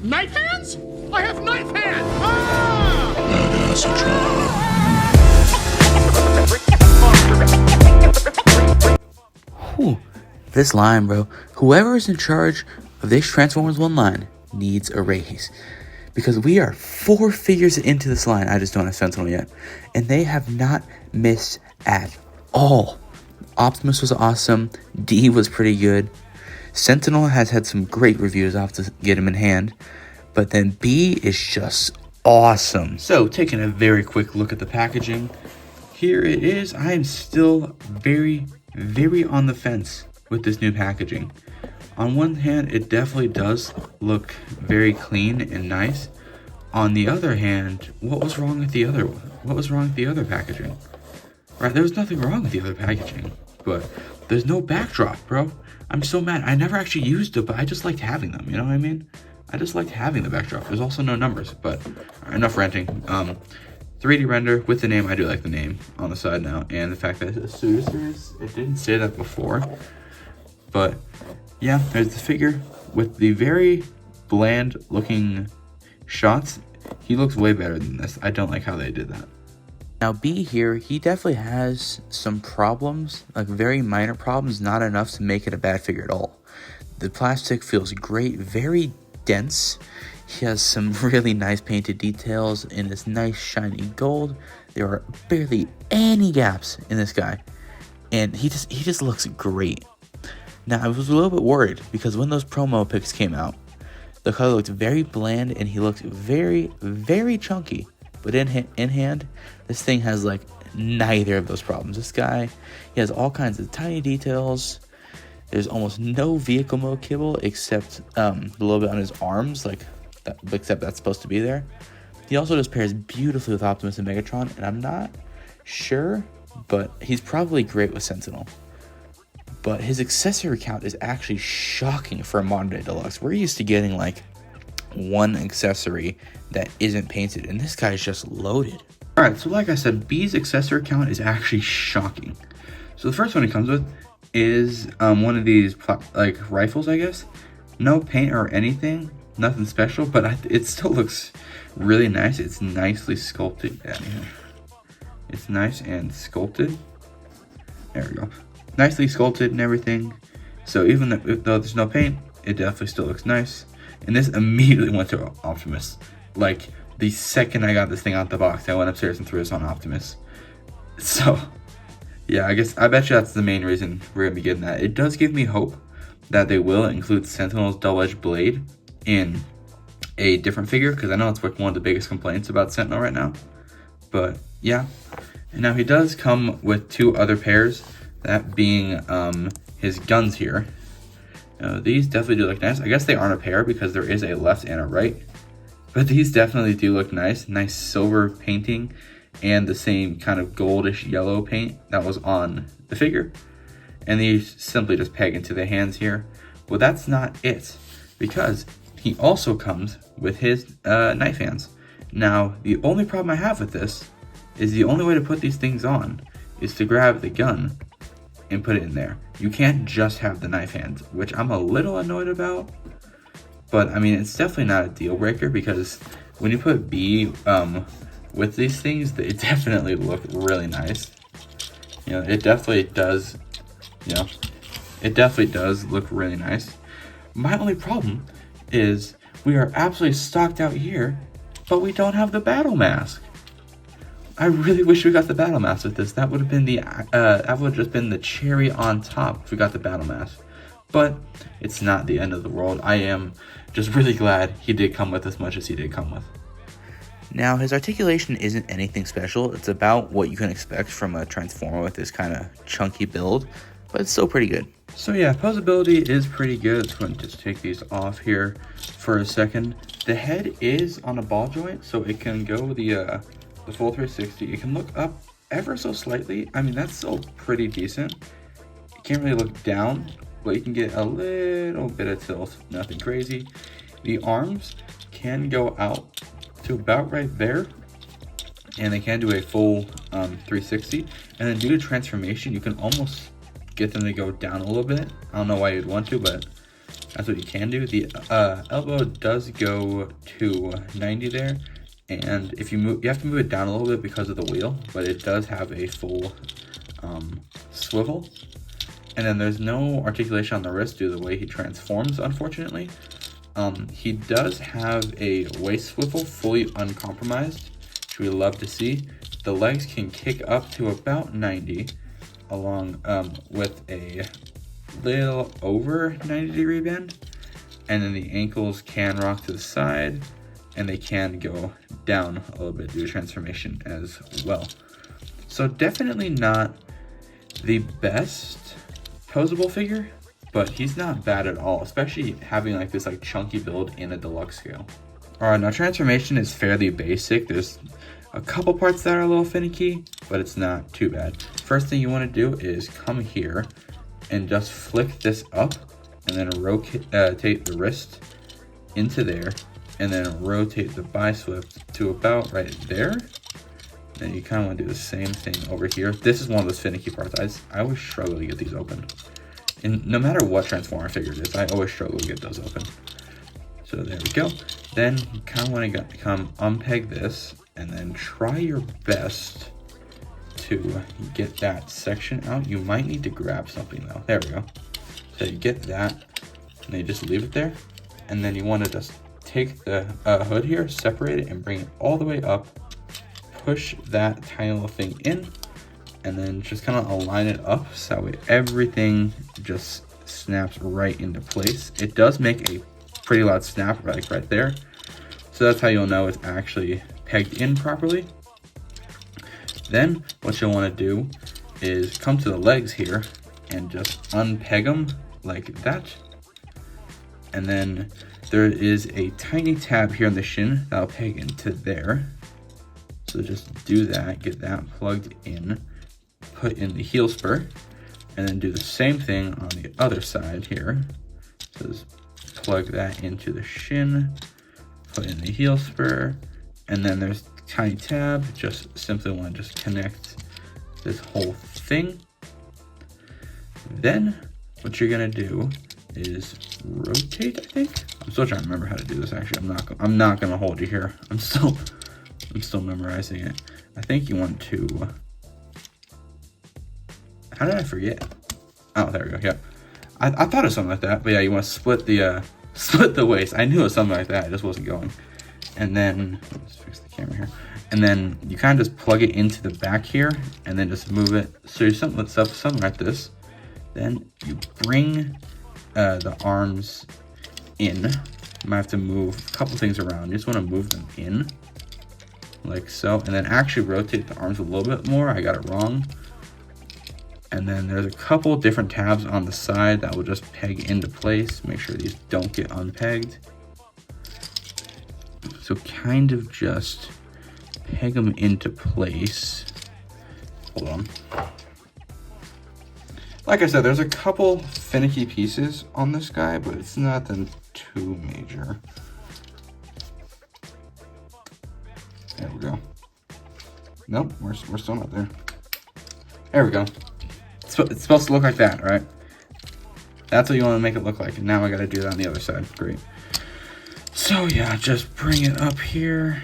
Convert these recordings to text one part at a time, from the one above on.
Knife hands? I have knife hands! Ah! BADA ATRON. Whew. This line, bro. Whoever is in charge of this Transformers 1 line needs a raise. Because we are 4 figures into this line. I just don't have Sentinel yet. And they have not missed at all. Optimus was awesome. D was pretty good. Sentinel has had some great reviews. I'll have to get him in hand. But then B is just awesome. So, taking a very quick look at the packaging. Here it is. I am still very on the fence with this new packaging. On one hand, it definitely does look very clean and nice. On the other hand, what was wrong with the other one? What was wrong with the other packaging? Right, there was nothing wrong with the other packaging, but there's no backdrop, bro. I'm so mad. I never actually used it, but I just liked having them, you know what I mean? I just liked having the backdrop. There's also no numbers, but enough ranting. 3D render with the name. I do like the name on the side now, and the fact that it's a series. It didn't say that before, but yeah, there's the figure with the very bland looking shots. He looks way better than this. I don't like how they did that. Now B here, he definitely has some problems, like very minor problems, not enough to make it a bad figure at all. The plastic feels great, very dense. He has some really nice painted details in this nice shiny gold. There are barely any gaps in this guy, and he just looks great. Now I was a little bit worried because when those promo pics came out, the color looked very bland and he looked very chunky. But in hand, this thing has like neither of those problems. This guy, he has all kinds of tiny details. There's almost no vehicle mode kibble except a little bit on his arms, like that, except that's supposed to be there. He also just pairs beautifully with Optimus and Megatron, and I'm not sure, but he's probably great with Sentinel. But his accessory count is actually shocking for a modern day deluxe. We're used to getting like one accessory that isn't painted, and this guy is just loaded. Alright, so like I said, B's accessory count is actually shocking. So the first one he comes with is one of these like rifles, I guess. No paint or anything, nothing special, but it still looks really nice. It's nicely sculpted. Yeah, it's nice and sculpted. There we go. Nicely sculpted and everything. So even though there's no paint, it definitely still looks nice. And this immediately went to Optimus. Like, the second I got this thing out the box, I went upstairs and threw this on Optimus. So, yeah, I bet you that's the main reason we're going to be getting that. It does give me hope that they will include Sentinel's double-edged blade in a different figure, because I know it's like one of the biggest complaints about Sentinel right now. But, yeah. And now he does come with 2 other pairs, that being his guns here. These definitely do look nice. I guess they aren't a pair because there is a left and a right. But these definitely do look nice. Nice silver painting and the same kind of goldish yellow paint that was on the figure. And these simply just peg into the hands here. Well, that's not it, because he also comes with his knife hands. Now, the only problem I have with this is the only way to put these things on is to grab the gun and put it in there. You can't just have the knife hands, which I'm a little annoyed about. But I mean, it's definitely not a deal breaker, because when you put B with these things, they definitely look really nice. You know, it definitely does. You know, it definitely does look really nice. My only problem is we are absolutely stocked out here, but we don't have the battle mask. I really wish we got the battle mask with this. That would have been just been the cherry on top if we got the battle mask. But it's not the end of the world. I am just really glad he did come with as much as he did come with. Now, his articulation isn't anything special. It's about what you can expect from a Transformer with this kind of chunky build, but it's still pretty good. So yeah, posability is pretty good. Let's go ahead and just take these off here for a second. The head is on a ball joint, so it can go the full 360. It can look up ever so slightly. I mean, that's still pretty decent. You can't really look down, but you can get a little bit of tilt, nothing crazy. The arms can go out to about right there, and they can do a full 360. And then due to transformation, you can almost get them to go down a little bit. I don't know why you'd want to, but That's what you can do. The elbow does go to 90 there, and if you move, you have to move it down a little bit because of the wheel, but it does have a full swivel. And then there's no articulation on the wrist due to the way he transforms, unfortunately. He does have a waist swivel fully uncompromised, which we love to see. The legs can kick up to about 90, along with a little over 90-degree bend. And then the ankles can rock to the side, and they can go down a little bit due to transformation as well. So definitely not the best posable figure, but he's not bad at all, especially having like this like chunky build in a deluxe scale. All right, now transformation is fairly basic. There's a couple parts that are a little finicky, but it's not too bad. First thing you want to do is come here and just flick this up, and then rotate the wrist into there, and then rotate the bi-swift to about right there. Then you kind of want to do the same thing over here. This is one of those finicky parts. I always struggle to get these open. And no matter what Transformer figure it is, I always struggle to get those open. So there we go. Then you kind of want to come unpeg this, and then try your best to get that section out. You might need to grab something though. There we go. So you get that, and then you just leave it there. And then you want to just take the hood here, separate it, and bring it all the way up. Push that tiny little thing in, and then just kind of align it up so that way everything just snaps right into place. It does make a pretty loud snap like right there. So that's how you'll know it's actually pegged in properly. Then what you'll want to do is come to the legs here and just unpeg them like that. And then there is a tiny tab here on the shin that'll peg into there. So just do that, get that plugged in, put in the heel spur, and then do the same thing on the other side here. So just plug that into the shin, put in the heel spur, and then there's a tiny tab. Just simply want to just connect this whole thing. Then what you're gonna do is rotate, I think. I'm still trying to remember how to do this actually. I'm not gonna hold you here. I'm still memorizing it. I think you want to, how did I forget? Oh, there we go, yeah. I thought of something like that, but yeah, you want to split the waist. I knew it was something like that, I just wasn't going. And then, let's fix the camera here. And then you kind of just plug it into the back here, and then just move it. So you're something like this. Then you bring the arms in. You might have to move a couple things around. You just want to move them in, like so, and then actually rotate the arms a little bit more. I got it wrong. And then there's a couple different tabs on the side that will just peg into place. Make sure these don't get unpegged. So kind of just peg them into place. Hold on. Like I said, there's a couple finicky pieces on this guy, but it's nothing too major. There we go. Nope, we're still not there. There we go. It's supposed to look like that, right? That's what you want to make it look like. And now I got to do that on the other side. Great. So yeah, just bring it up here.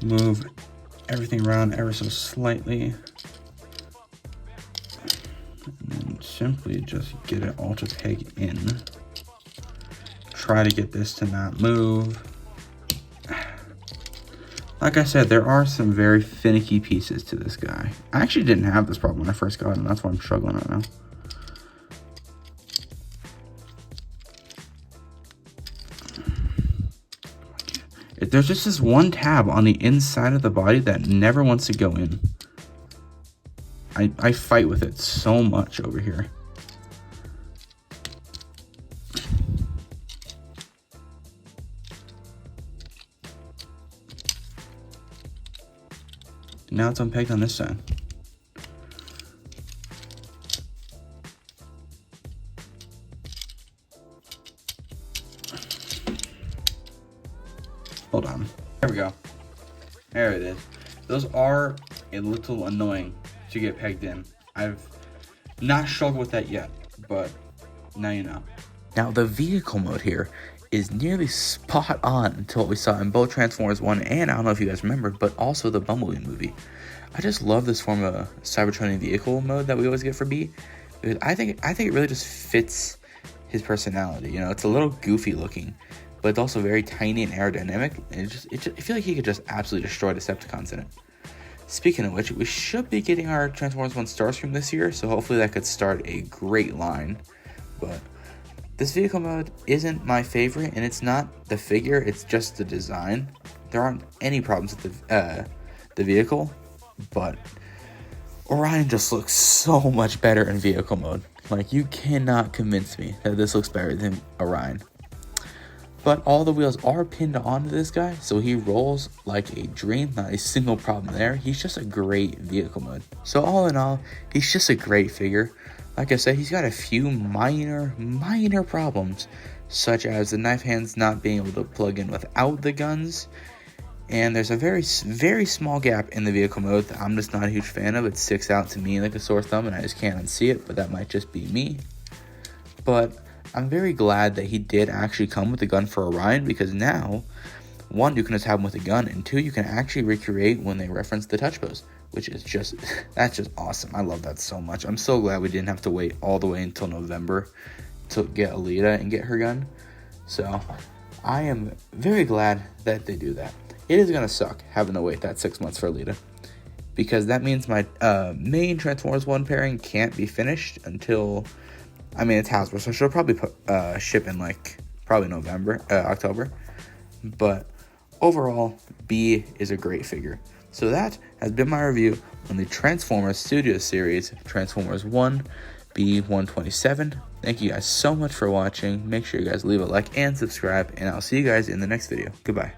Move everything around ever so slightly. And then simply just get it all to peg in. Try to get this to not move. Like I said, there are some very finicky pieces to this guy. I actually didn't have this problem when I first got him. That's why I'm struggling right now. There's just this one tab on the inside of the body that never wants to go in. I fight with it so much over here. Now it's unpegged on this side. Hold on. There we go. There it is. Those are a little annoying to get pegged in. I've not struggled with that yet, but Now you know. Now, the vehicle mode here is nearly spot on to what we saw in both Transformers 1 and, I don't know if you guys remember, but also the Bumblebee movie. I just love this form of Cybertronian vehicle mode that we always get for B, because I think it really just fits his personality. You know, it's a little goofy looking, but it's also very tiny and aerodynamic, and I feel like he could just absolutely destroy Decepticons in it. Speaking of which, we should be getting our Transformers 1 Starscream this year, so hopefully that could start a great line. But this vehicle mode isn't my favorite, and it's not the figure, it's just the design. There aren't any problems with the vehicle, but Orion just looks so much better in vehicle mode. Like, you cannot convince me that this looks better than Orion. But all the wheels are pinned onto this guy, so he rolls like a dream. Not a single problem there. He's just a great vehicle mode. So all in all, he's just a great figure. Like I said, he's got a few minor problems, such as the knife hands not being able to plug in without the guns. And there's a very small gap in the vehicle mode that I'm just not a huge fan of. It sticks out to me like a sore thumb, and I just can't unsee it, but that might just be me. But I'm very glad that he did actually come with a gun for Orion, because now, one, you can just have him with a gun, and two, you can actually recreate when they reference the touch pose, which is just, that's just awesome. I love that so much. I'm so glad we didn't have to wait all the way until November to get Alita and get her gun. So I am very glad that they do that. It is going to suck having to wait that 6 months for Alita, because that means my main Transformers 1 pairing can't be finished until, I mean, it's Hasbro, so she'll probably ship in probably October. But overall, B is a great figure. So that has been my review on the Transformers Studio Series, Transformers 1, B-127. Thank you guys so much for watching. Make sure you guys leave a like and subscribe, and I'll see you guys in the next video. Goodbye.